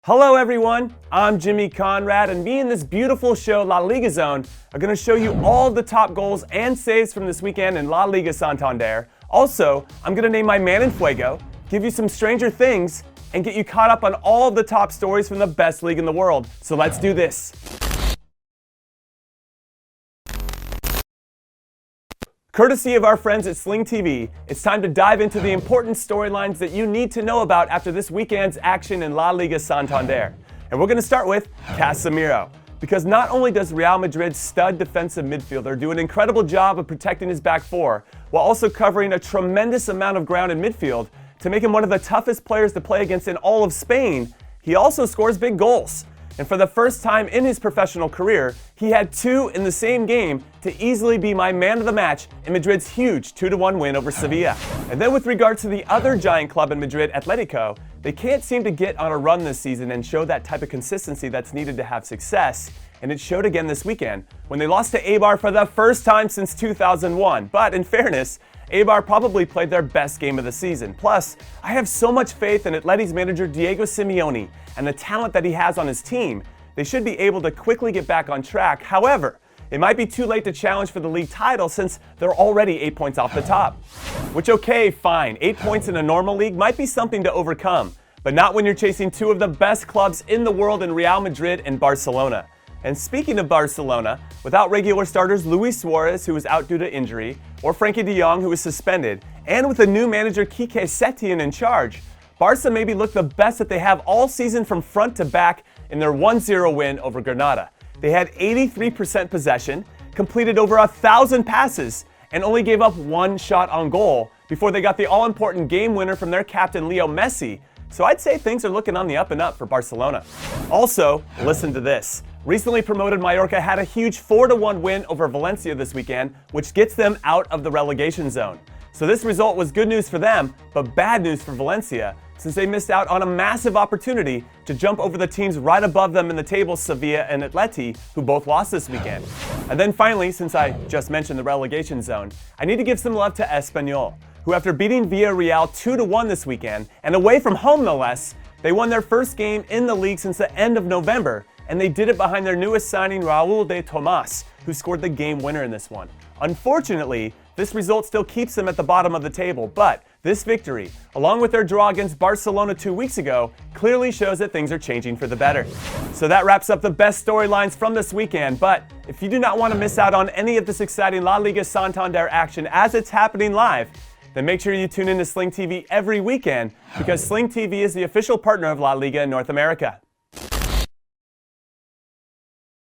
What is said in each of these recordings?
Hello everyone, I'm Jimmy Conrad, and me and this beautiful show LaLiga Zone are going to show you all the top goals and saves from this weekend in La Liga Santander. Also, I'm going to name my Man En Fuego, give you some Stranger Things, and get you caught up on all the top stories from the best league in the world. So let's do this. Courtesy of our friends at Sling TV, it's time to dive into the important storylines that you need to know about after this weekend's action in La Liga Santander. And we're going to start with Casemiro, because not only does Real Madrid's stud defensive midfielder do an incredible job of protecting his back four, while also covering a tremendous amount of ground in midfield to make him one of the toughest players to play against in all of Spain, he also scores big goals. And for the first time in his professional career, he had two in the same game to easily be my man of the match in Madrid's huge 2-1 win over Sevilla. And then with regards to the other giant club in Madrid, Atletico, they can't seem to get on a run this season and show that type of consistency that's needed to have success. And it showed again this weekend when they lost to Eibar for the first time since 2001. But in fairness, Eibar probably played their best game of the season. Plus, I have so much faith in Atleti's manager Diego Simeone and the talent that he has on his team. They should be able to quickly get back on track. However, it might be too late to challenge for the league title since they're already 8 points off the top. Which, okay, fine, 8 points in a normal league might be something to overcome, but not when you're chasing two of the best clubs in the world in Real Madrid and Barcelona. And speaking of Barcelona, without regular starters Luis Suarez, who was out due to injury, or Frankie de Jong, who was suspended, and with a new manager Quique Setien in charge, Barca maybe look the best that they have all season from front to back in their 1-0 win over Granada. They had 83% possession, completed over 1,000 passes, and only gave up one shot on goal before they got the all-important game winner from their captain Leo Messi. So I'd say things are looking on the up and up for Barcelona. Also, listen to this. Recently promoted Mallorca had a huge 4-1 win over Valencia this weekend, which gets them out of the relegation zone. So this result was good news for them, but bad news for Valencia, since they missed out on a massive opportunity to jump over the teams right above them in the table, Sevilla and Atleti, who both lost this weekend. And then finally, since I just mentioned the relegation zone, I need to give some love to Espanyol, who after beating Villarreal 2-1 this weekend, and away from home no less, they won their first game in the league since the end of November, and they did it behind their newest signing Raúl de Tomás, who scored the game winner in this one. Unfortunately, this result still keeps them at the bottom of the table, but this victory, along with their draw against Barcelona 2 weeks ago, clearly shows that things are changing for the better. So that wraps up the best storylines from this weekend, but if you do not want to miss out on any of this exciting La Liga Santander action as it's happening live, then make sure you tune in to Sling TV every weekend, because Sling TV is the official partner of La Liga in North America.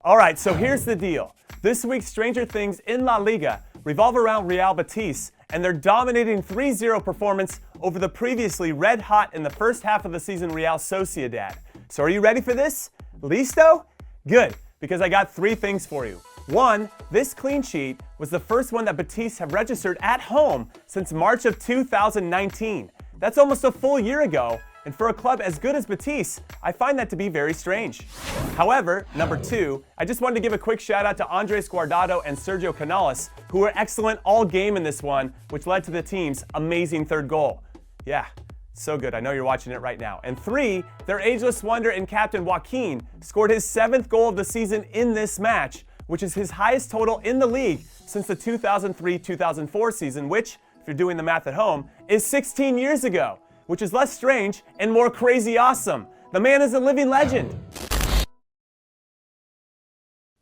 Alright, so here's the deal. This week's Stranger Things in La Liga revolve around Real Betis and their dominating 3-0 performance over the previously red-hot in the first half of the season Real Sociedad. So are you ready for this? Listo? Good, because I got 3 things for you. 1, this clean sheet was the first one that Betis have registered at home since March of 2019. That's almost a full year ago, and for a club as good as Betis, I find that to be very strange. However, number 2, I just wanted to give a quick shout out to Andres Guardado and Sergio Canales, who were excellent all game in this one, which led to the team's amazing third goal. Yeah, so good, I know you're watching it right now. And 3, their ageless wonder and captain Joaquin scored his 7th goal of the season in this match, which is his highest total in the league since the 2003-2004 season, which, if you're doing the math at home, is 16 years ago. Which is less strange and more crazy awesome. The man is a living legend.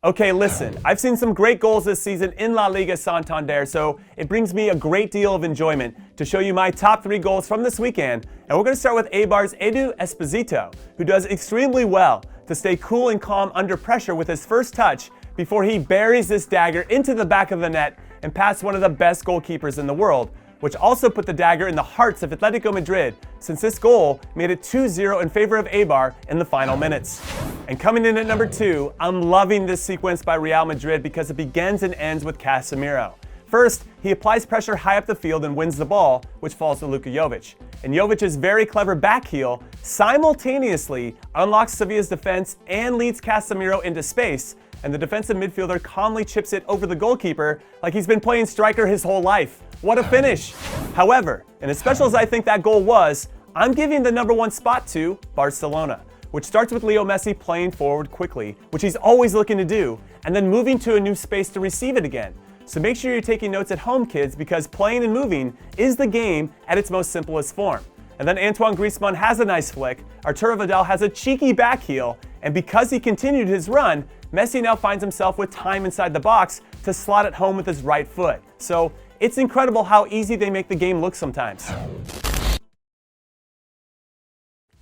Okay, listen, I've seen some great goals this season in La Liga Santander, so it brings me a great deal of enjoyment to show you my top 3 goals from this weekend. And we're going to start with Eibar's Edu Esposito, who does extremely well to stay cool and calm under pressure with his first touch before he buries this dagger into the back of the net and past one of the best goalkeepers in the world, which also put the dagger in the hearts of Atletico Madrid, since this goal made it 2-0 in favor of Eibar in the final minutes. And coming in at number 2, I'm loving this sequence by Real Madrid because it begins and ends with Casemiro. First, he applies pressure high up the field and wins the ball, which falls to Luka Jovic. And Jovic's very clever back heel simultaneously unlocks Sevilla's defense and leads Casemiro into space, and the defensive midfielder calmly chips it over the goalkeeper like he's been playing striker his whole life. What a finish! However, and as special as I think that goal was, I'm giving the number 1 spot to Barcelona, which starts with Leo Messi playing forward quickly, which he's always looking to do, and then moving to a new space to receive it again. So make sure you're taking notes at home, kids, because playing and moving is the game at its most simplest form. And then Antoine Griezmann has a nice flick, Arturo Vidal has a cheeky back heel, and because he continued his run, Messi now finds himself with time inside the box to slot it home with his right foot. So it's incredible how easy they make the game look sometimes.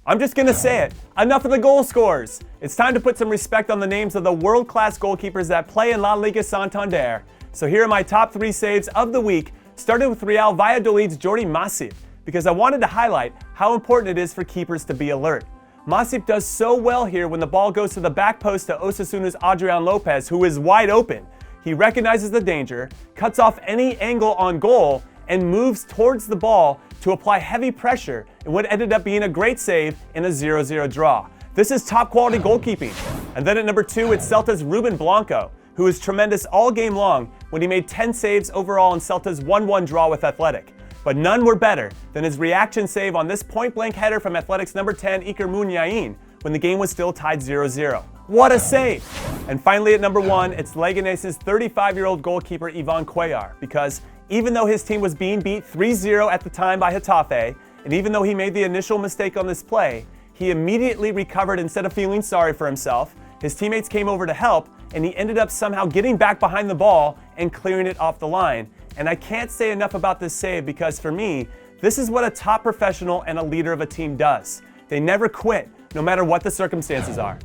I'm just gonna say it, enough of the goal scorers. It's time to put some respect on the names of the world-class goalkeepers that play in LaLiga Santander. So here are my top 3 saves of the week, starting with Real Valladolid's Jordi Masip, because I wanted to highlight how important it is for keepers to be alert. Masip does so well here when the ball goes to the back post to Osasuna's Adrian Lopez, who is wide open. He recognizes the danger, cuts off any angle on goal, and moves towards the ball to apply heavy pressure in what ended up being a great save in a 0-0 draw. This is top quality goalkeeping. And then at number 2, it's Celta's Ruben Blanco, who was tremendous all game long when he made 10 saves overall in Celta's 1-1 draw with Athletic. But none were better than his reaction save on this point-blank header from Athletic's number 10, Iker Muniain, when the game was still tied 0-0. What a save! And finally at number 1, it's Leganes' 35-year-old goalkeeper Ivan Cuellar, because even though his team was being beat 3-0 at the time by Getafe, and even though he made the initial mistake on this play, he immediately recovered instead of feeling sorry for himself. His teammates came over to help, and he ended up somehow getting back behind the ball and clearing it off the line. And I can't say enough about this save because for me, this is what a top professional and a leader of a team does. They never quit, no matter what the circumstances are.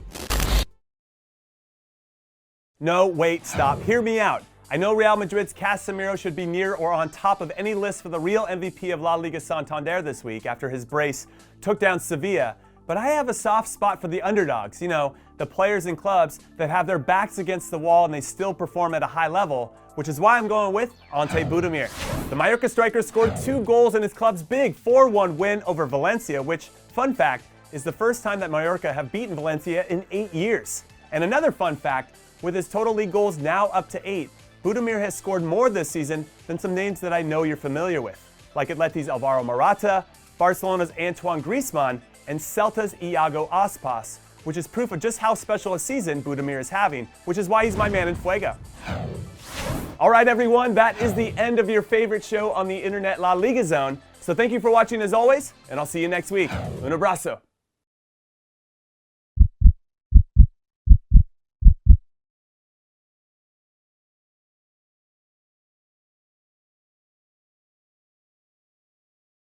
No, wait, stop, hear me out. I know Real Madrid's Casemiro should be near or on top of any list for the real MVP of La Liga Santander this week after his brace took down Sevilla, but I have a soft spot for the underdogs, you know, the players and clubs that have their backs against the wall and they still perform at a high level, which is why I'm going with Ante Budimir. The Mallorca striker scored 2 goals in his club's big 4-1 win over Valencia, which, fun fact, is the first time that Mallorca have beaten Valencia in 8 years. And another fun fact, with his total league goals now up to 8, Budimir has scored more this season than some names that I know you're familiar with, like Atleti's Alvaro Morata, Barcelona's Antoine Griezmann, and Celta's Iago Aspas, which is proof of just how special a season Budimir is having, which is why he's my man in fuego. All right, everyone, that is the end of your favorite show on the internet, La Liga Zone. So thank you for watching as always, and I'll see you next week. Un abrazo.